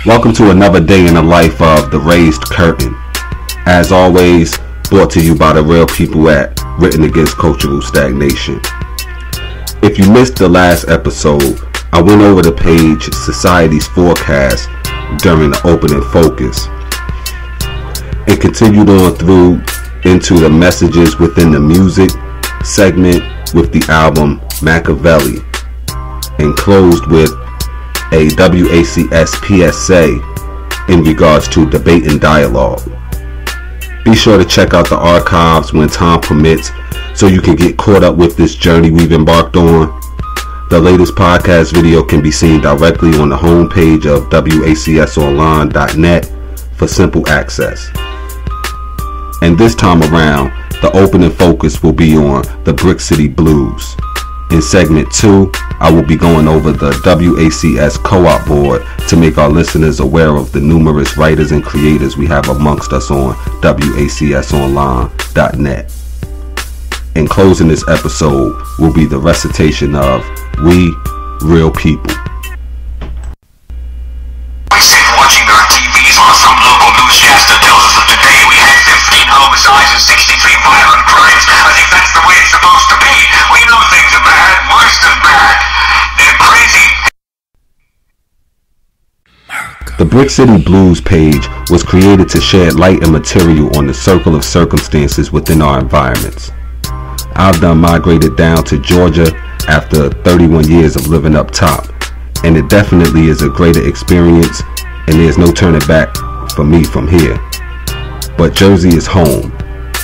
Welcome to another day in the life of The Raised Curtain. As always, brought to you by the real people at Written Against Cultural Stagnation. If you missed the last episode, I went over the page Society's Forecast during the opening focus and continued on through into the messages within the music segment with the album Machiavelli, and closed with a WACS PSA in regards to debate and dialogue. Be sure to check out the archives when time permits so you can get caught up with this journey we've embarked on. The latest podcast video can be seen directly on the homepage of wacsonline.net for simple access. And this time around, the opening focus will be on the Brick City Blues. In segment 2, I will be going over the WACS Co-Op Board to make our listeners aware of the numerous writers and creators we have amongst us on wacsonline.net. In closing this episode will be the recitation of We Real People. We sit watching our TVs while some local newscaster tells us that today we had 15 homicides and 63 violent crimes. I think that's the way it's supposed to be. We know things are bad, worse than bad. They're crazy. The Brick City Blues page was created to shed light and material on the circle of circumstances within our environments. I've done migrated down to Georgia after 31 years of living up top, and it definitely is a greater experience, and there's no turning back for me from here. But Jersey is home,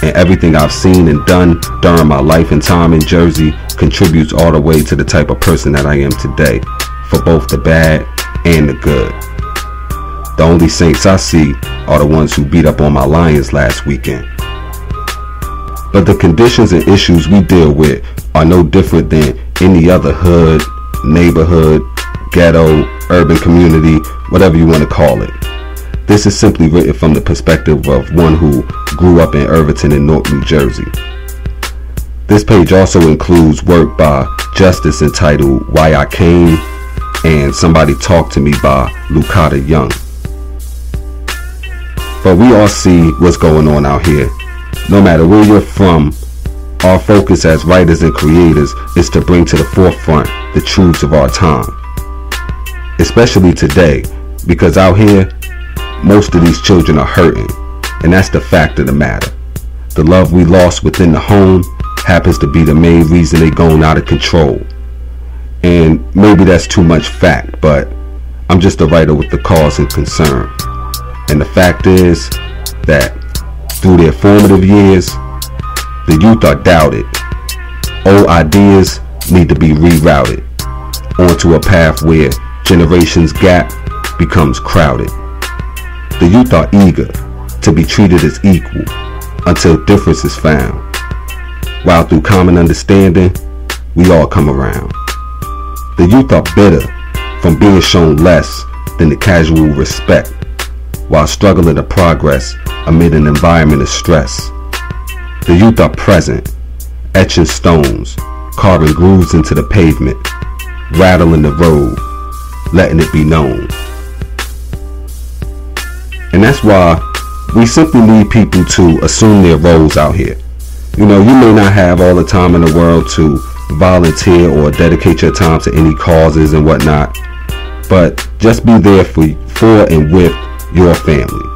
and everything I've seen and done during my life and time in Jersey contributes all the way to the type of person that I am today, for both the bad and the good. The only saints I see are the ones who beat up on my Lions last weekend. But the conditions and issues we deal with are no different than any other hood, neighborhood, ghetto, urban community, whatever you want to call it. This is simply written from the perspective of one who grew up in Irvington in North New Jersey. This page also includes work by Justice entitled Why I Came and Somebody Talk to Me by Lucata Young. But we all see what's going on out here. No matter where you're from, our focus as writers and creators is to bring to the forefront the truths of our time. Especially today, because out here, most of these children are hurting, and that's the fact of the matter. The love we lost within the home happens to be the main reason they going out of control. And maybe that's too much fact, but I'm just a writer with the cause and concern. And the fact is that through their formative years, the youth are doubted. Old ideas need to be rerouted onto a path where generations' gap becomes crowded. The youth are eager to be treated as equal until difference is found, while through common understanding, we all come around. The youth are bitter from being shown less than the casual respect, while struggling to progress amid an environment of stress. The youth are present, etching stones, carving grooves into the pavement, rattling the road, letting it be known. And that's why we simply need people to assume their roles out here. You know, you may not have all the time in the world to volunteer or dedicate your time to any causes and whatnot, but just be there for and with your family.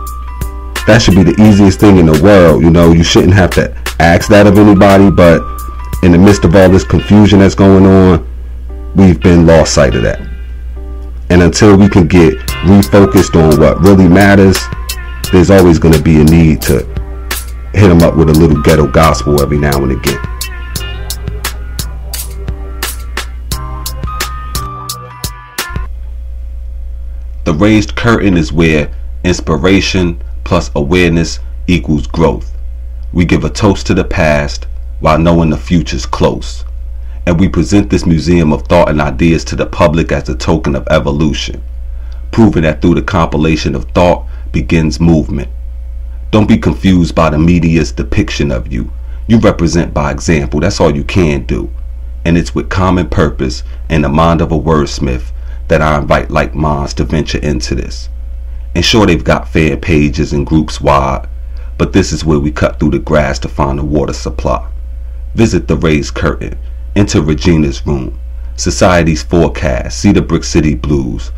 That should be the easiest thing in the world. You know, you shouldn't have to ask that of anybody, but in the midst of all this confusion that's going on, we've been lost sight of that. And until we can get refocused on what really matters, there's always going to be a need to hit them up with a little ghetto gospel every now and again. The Raised Curtain is where inspiration plus awareness equals growth. We give a toast to the past while knowing the future's close. And we present this museum of thought and ideas to the public as a token of evolution, proving that through the compilation of thought begins movement. Don't be confused by the media's depiction of you. You represent by example. That's all you can do. And it's with common purpose and the mind of a wordsmith that I invite like minds to venture into this. And sure, they've got fan pages and groups wide, but this is where we cut through the grass to find the water supply. Visit the raised curtain, enter Regina's room, society's forecast, see the Brick City Blues.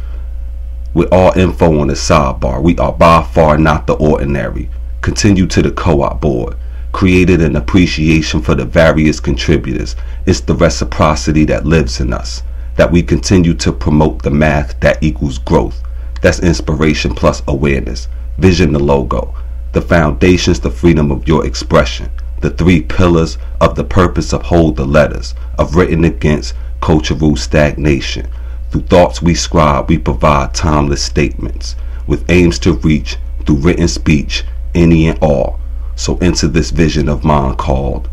With all info on the sidebar, we are by far not the ordinary. Continue to the Co-op Board, created an appreciation for the various contributors. It's the reciprocity that lives in us, that we continue to promote the math that equals growth. That's inspiration plus awareness. Vision the logo. The foundations, the freedom of your expression. The 3 pillars of the purpose uphold the letters of written against cultural stagnation. Through thoughts we scribe, we provide timeless statements with aims to reach through written speech any and all. So enter this vision of mine called.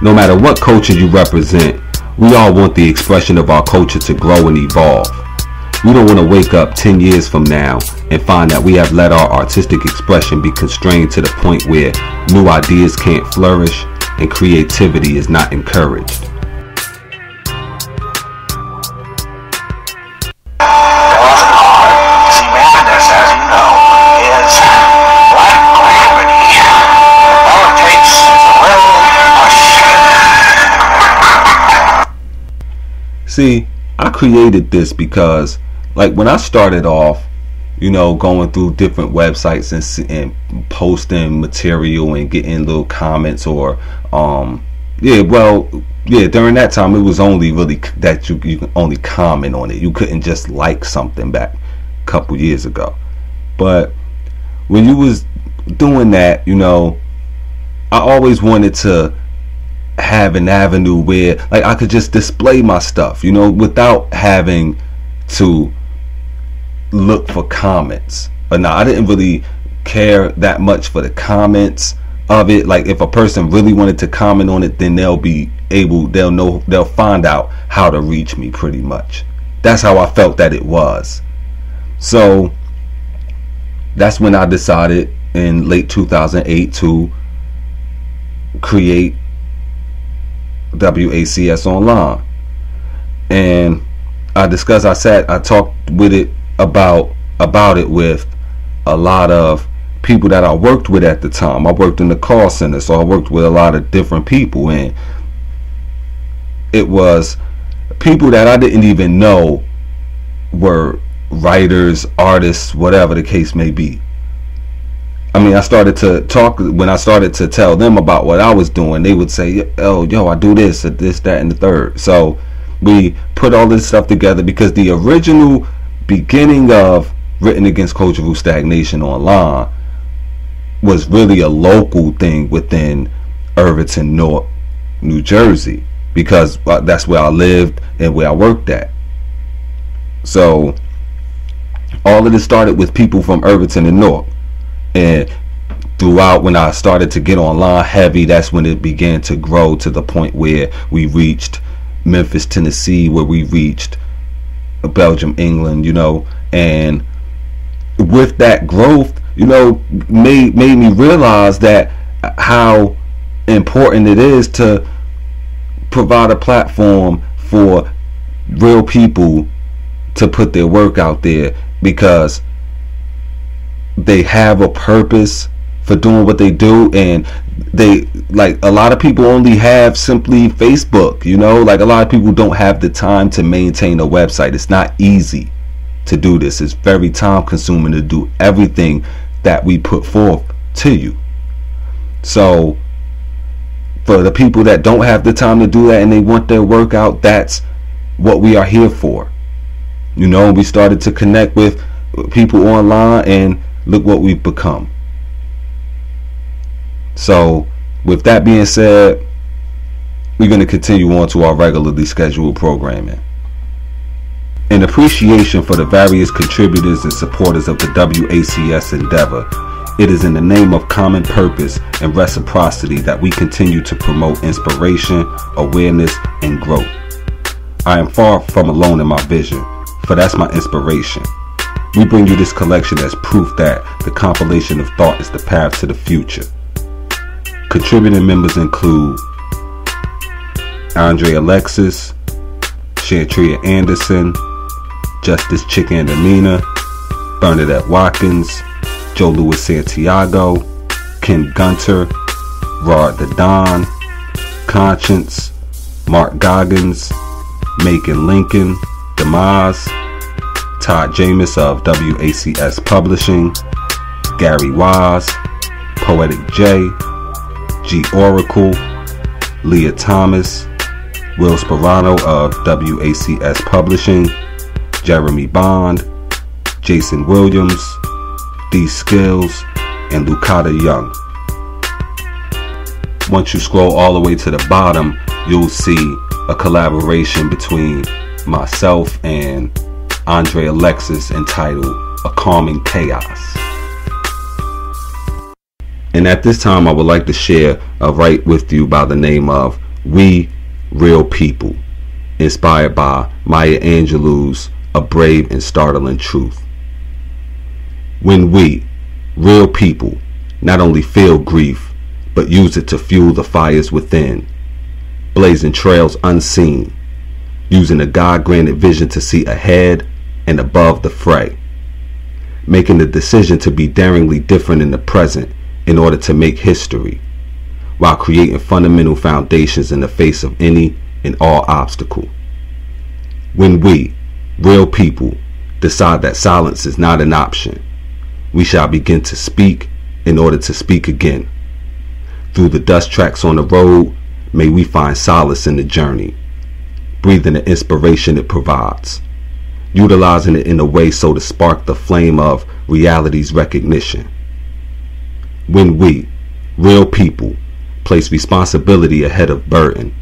No matter what culture you represent, we all want the expression of our culture to grow and evolve. We don't want to wake up 10 years from now and find that we have let our artistic expression be constrained to the point where new ideas can't flourish and creativity is not encouraged. See, I created this because, like, when I started off, you know, going through different websites and posting material and getting little comments or, during that time, it was only really that you can only comment on it. You couldn't just like something back a couple years ago. But when you was doing that, you know, I always wanted to have an avenue where, like, I could just display my stuff, you know, without having to look for comments. But now I didn't really care that much for the comments of it. Like, if a person really wanted to comment on it, then they'll find out how to reach me pretty much. That's how I felt that it was. So that's when I decided in late 2008 to create WACS Online. And I talked with it about it with a lot of people that I worked with at the time. I worked in the call center, so I worked with a lot of different people, and it was people that I didn't even know were writers, artists, whatever the case may be. I mean, I started to talk, when I started to tell them about what I was doing, they would say, oh, yo, I do this, that, and the third. So we put all this stuff together because the original beginning of Written Against Cultural Stagnation Online was really a local thing within Irvington, New Jersey, because that's where I lived and where I worked at. So all of this started with people from Irvington and Newark. And throughout, when I started to get online heavy, that's when it began to grow to the point where we reached Memphis, Tennessee, where we reached Belgium, England, you know. And with that growth, you know, made me realize that how important it is to provide a platform for real people to put their work out there, because they have a purpose for doing what they do. And they, like, a lot of people only have simply Facebook, you know, like a lot of people don't have the time to maintain a website. It's not easy to do this. It's very time consuming to do everything that we put forth to you. So for the people that don't have the time to do that and they want their work out, that's what we are here for. You know, we started to connect with people online, and look what we've become. So with that being said, we're going to continue on to our regularly scheduled programming. In appreciation for the various contributors and supporters of the WACS endeavor, it is in the name of common purpose and reciprocity that we continue to promote inspiration, awareness, and growth. I am far from alone in my vision, for that's my inspiration. We bring you this collection as proof that the compilation of thought is the path to the future. Contributing members include Andre Alexis, Shantria Anderson, Justice Chick Andamina, Bernadette Watkins, Joe Louis Santiago, Kim Gunter, Rod the Don, Conscience, Mark Goggins, Macon Lincoln, Demise, Todd Jamis of WACS Publishing, Gary Wise, Poetic J, G Oracle, Leah Thomas, Will Sperano of WACS Publishing, Jeremy Bond, Jason Williams, D Skills, and Lucata Young. Once you scroll all the way to the bottom, you'll see a collaboration between myself and Andre Alexis entitled A Calming Chaos. And at this time, I would like to share a write with you by the name of We Real People, inspired by Maya Angelou's A Brave and Startling Truth. When we, real people, not only feel grief, but use it to fuel the fires within, blazing trails unseen, using a God-granted vision to see ahead and above the fray, making the decision to be daringly different in the present in order to make history, while creating fundamental foundations in the face of any and all obstacle. When we, real people, decide that silence is not an option, we shall begin to speak in order to speak again. Through the dust tracks on the road, may we find solace in the journey, breathing the inspiration it provides, utilizing it in a way so to spark the flame of reality's recognition. When we, real people, place responsibility ahead of burden,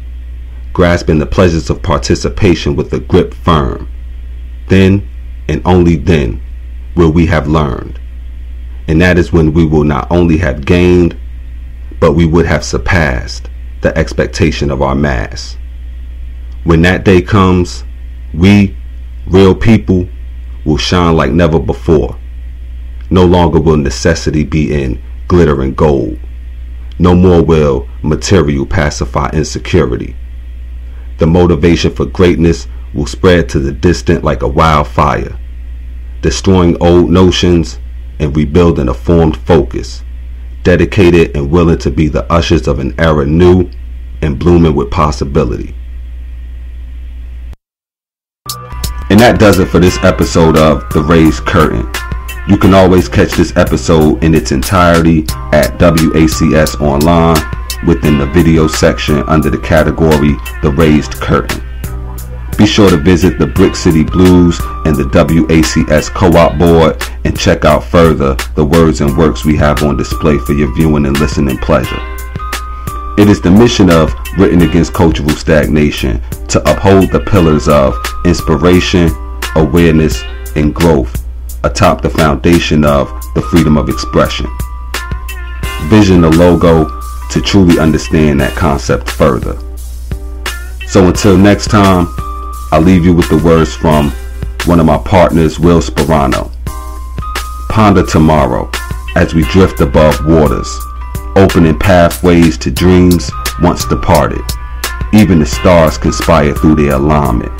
grasping the pleasures of participation with a grip firm, then and only then will we have learned. And that is when we will not only have gained, but we would have surpassed the expectation of our mass. When that day comes, we, real people, will shine like never before. No longer will necessity be in glitter and gold. No more will material pacify insecurity. The motivation for greatness will spread to the distant like a wildfire, destroying old notions and rebuilding a formed focus, dedicated and willing to be the ushers of an era new and blooming with possibility. And that does it for this episode of The Raised Curtain. You can always catch this episode in its entirety at WACS Online within the video section under the category The Raised Curtain. Be sure to visit the Brick City Blues and the WACS Co-Op Board and check out further the words and works we have on display for your viewing and listening pleasure. It is the mission of Written Against Cultural Stagnation to uphold the pillars of inspiration, awareness, and growth atop the foundation of the freedom of expression. Vision the logo to truly understand that concept further. So until next time, I'll leave you with the words from one of my partners, Will Sperano. Ponder tomorrow as we drift above waters, opening pathways to dreams once departed. Even the stars conspire through their alignment,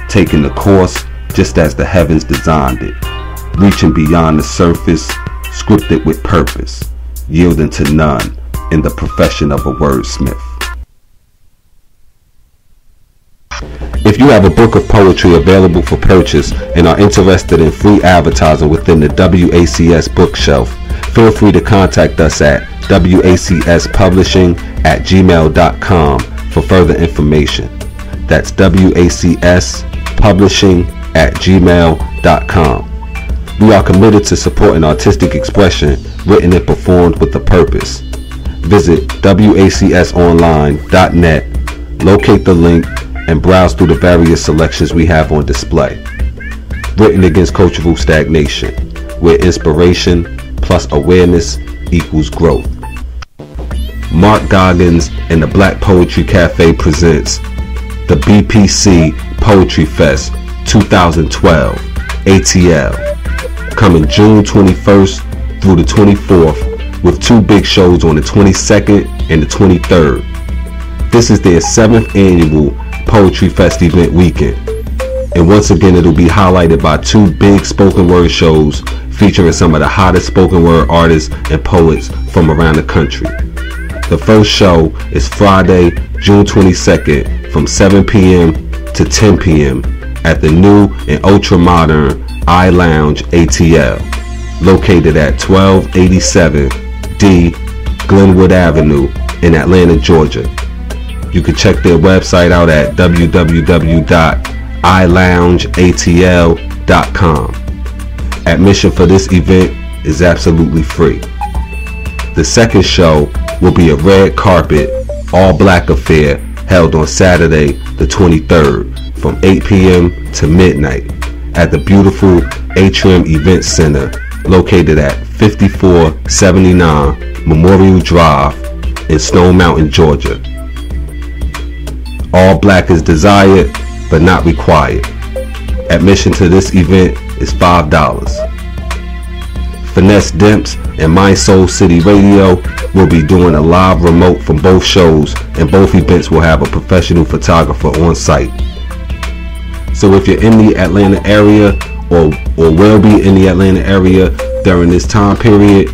taking the course just as the heavens designed it, reaching beyond the surface, scripted with purpose, yielding to none in the profession of a wordsmith. If you have a book of poetry available for purchase and are interested in free advertising within the WACS bookshelf, feel free to contact us at wacspunblishing@gmail.com for further information. That's wacspunblishing@gmail.com. We are committed to supporting artistic expression written and performed with a purpose. Visit wacsonline.net, locate the link, and browse through the various selections we have on display. Written Against Cultural Stagnation, where inspiration plus awareness equals growth. Mark Goggins and the Black Poetry Cafe presents the BPC Poetry Fest 2012 ATL, coming June 21st through the 24th with two big shows on the 22nd and the 23rd. This is their 7th annual Poetry Fest event weekend. And once again, it'll be highlighted by 2 big spoken word shows featuring some of the hottest spoken word artists and poets from around the country. The first show is Friday, June 22nd from 7 p.m. to 10 p.m. at the new and ultra-modern iLounge ATL, located at 1287 D Glenwood Avenue in Atlanta, Georgia. You can check their website out at www.iloungeatl.com. Admission for this event is absolutely free. The second show will be a red carpet, all-black affair held on Saturday, the 23rd, from 8 p.m. to midnight at the beautiful Atrium Event Center located at 5479 Memorial Drive in Stone Mountain, Georgia. All black is desired, but not required. Admission to this event is $5. Finesse Demps and My Soul City Radio will be doing a live remote from both shows, and both events will have a professional photographer on site. So if you're in the Atlanta area or will be in the Atlanta area during this time period,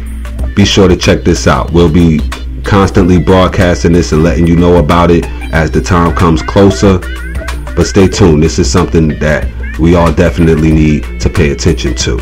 be sure to check this out. We'll be constantly broadcasting this and letting you know about it as the time comes closer. But stay tuned. This is something that we all definitely need to pay attention to.